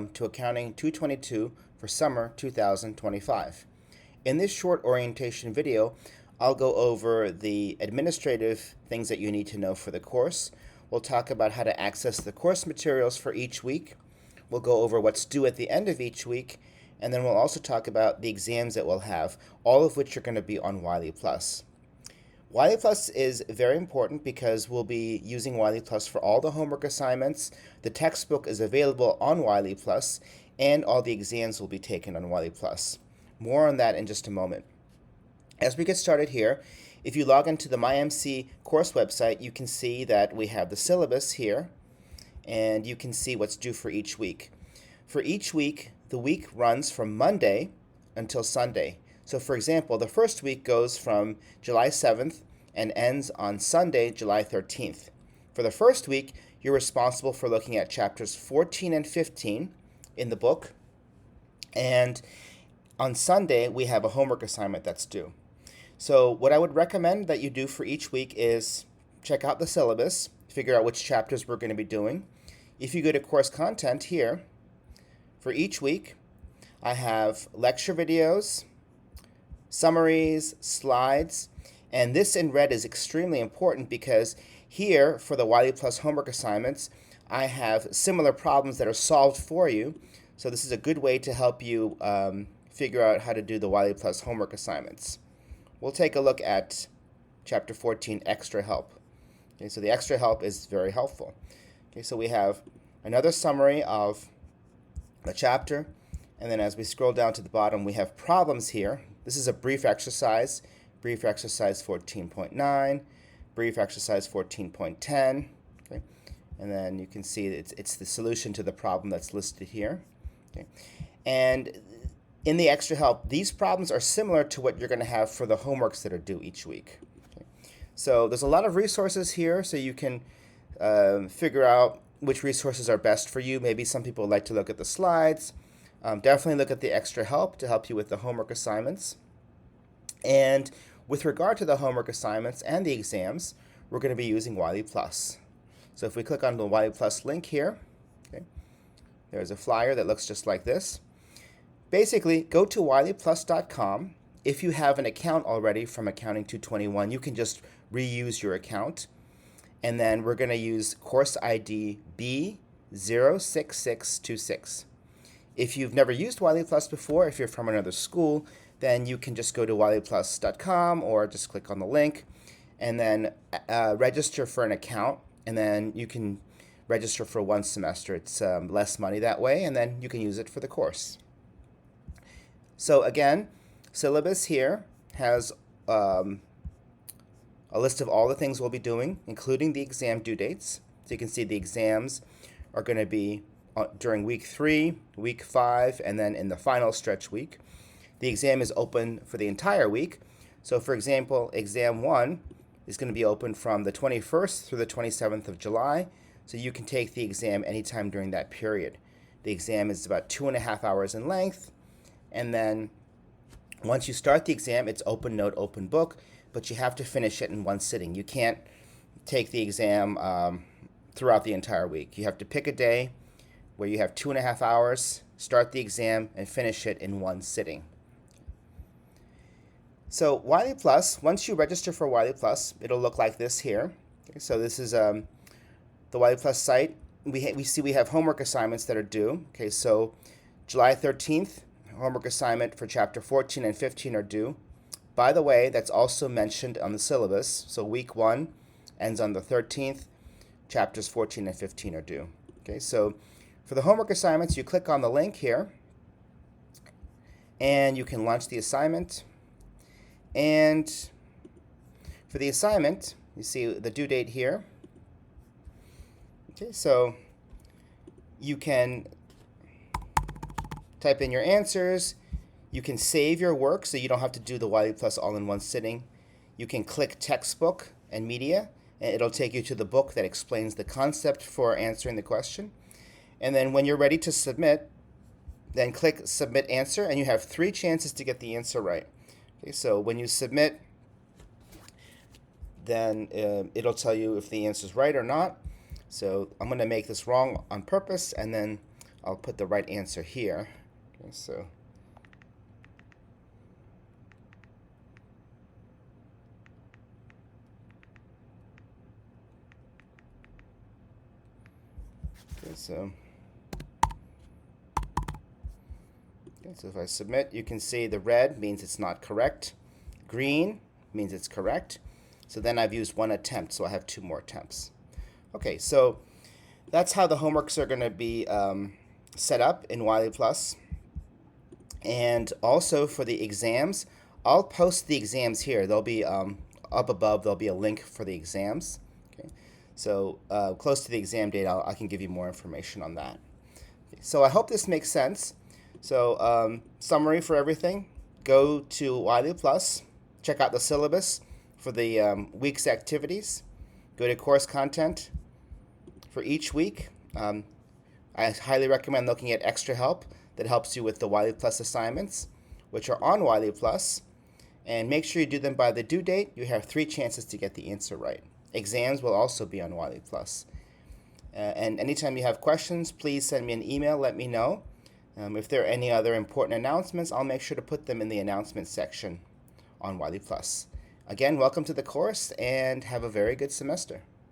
To Accounting 222 for summer 2025. In this short orientation video, I'll go over the administrative things that you need to know for the course. We'll talk about how to access the course materials for each week. We'll go over what's due at the end of each week, and then we'll also talk about the exams that we'll have, all of which are going to be on Wiley Plus. Wiley Plus is very important because we'll be using Wiley Plus for all the homework assignments. The textbook is available on Wiley Plus, and all the exams will be taken on Wiley Plus. More on that in just a moment. As we get started here, if you log into the MyMC course website, you can see that we have the syllabus here, and you can see what's due for each week. For each week, the week runs from Monday until Sunday. So for example, the first week goes from July 7th and ends on Sunday, July 13th. For the first week, you're responsible for looking at chapters 14 and 15 in the book. And on Sunday, we have a homework assignment that's due. So what I would recommend that you do for each week is check out the syllabus, figure out which chapters we're going to be doing. If you go to course content here, for each week, I have lecture videos, summaries, slides, and this in red is extremely important because here for the Wiley Plus homework assignments, I have similar problems that are solved for you. So this is a good way to help you figure out how to do the Wiley Plus homework assignments. We'll take a look at chapter 14, extra help. Okay, so the extra help is very helpful. Okay, so we have another summary of the chapter, and then as we scroll down to the bottom, we have problems here. This is a brief exercise 14.9, brief exercise 14.10, okay? And then you can see it's the solution to the problem that's listed here. Okay? And in the extra help, these problems are similar to what you're going to have for the homeworks that are due each week. Okay? So there's a lot of resources here, so you can figure out which resources are best for you. Maybe some people like to look at the slides. Definitely look at the extra help to help you with the homework assignments. And with regard to the homework assignments and the exams, we're going to be using Wiley Plus. So if we click on the Wiley Plus link here, okay, there's a flyer that looks just like this. Basically, go to wileyplus.com. If you have an account already from Accounting 221, you can just reuse your account. And then we're going to use course ID B06626. If you've never used Wiley Plus before, if you're from another school, then you can just go to wileyplus.com or just click on the link and then register for an account. And then you can register for one semester. It's less money that way, and then you can use it for the course. So again, syllabus here has a list of all the things we'll be doing, including the exam due dates. So you can see the exams are going to be during week 3, week 5, and then in the final stretch week. The exam is open for the entire week. So for example, exam 1 is going to be open from the 21st through the 27th of July. So you can take the exam anytime during that period. The exam is about 2.5 hours in length. And then once you start the exam, it's open note, open book, but you have to finish it in one sitting. You can't take the exam throughout the entire week. You have to pick a day where you have 2.5 hours, start the exam, and finish it in one sitting. So Wiley Plus, once you register for Wiley Plus, it'll look like this here. Okay, so this is the Wiley Plus site. We see we have homework assignments that are due. Okay, so July 13th, homework assignment for chapter 14 and 15 are due. By the way, that's also mentioned on the syllabus. So week 1 ends on the 13th. Chapters 14 and 15 are due. Okay, so for the homework assignments, you click on the link here, and you can launch the assignment. And for the assignment, you see the due date here. Okay, so you can type in your answers. You can save your work so you don't have to do the Wiley Plus all in one sitting. You can click textbook and media, and it'll take you to the book that explains the concept for answering the question. And then when you're ready to submit, then click submit answer, and you have 3 chances to get the answer right. Okay, so when you submit, then it'll tell you if the answer is right or not. So I'm going to make this wrong on purpose and then I'll put the right answer here. Okay, so so if I submit, you can see the red means it's not correct. Green means it's correct. So then I've used one attempt, so I have 2 more attempts. Okay, so that's how the homeworks are going to be set up in Wiley Plus. And also for the exams, I'll post the exams here. They'll be up above. There'll be a link for the exams. Okay, so close to the exam date, I can give you more information on that. Okay, so I hope this makes sense. So summary for everything: go to Wiley Plus, check out the syllabus for the week's activities. Go to course content for each week. I highly recommend looking at Extra Help that helps you with the Wiley Plus assignments, which are on Wiley Plus. And make sure you do them by the due date. You have 3 chances to get the answer right. Exams will also be on Wiley Plus. And anytime you have questions, please send me an email. Let me know. If there are any other important announcements, I'll make sure to put them in the announcements section on Wiley Plus. Again, welcome to the course and have a very good semester.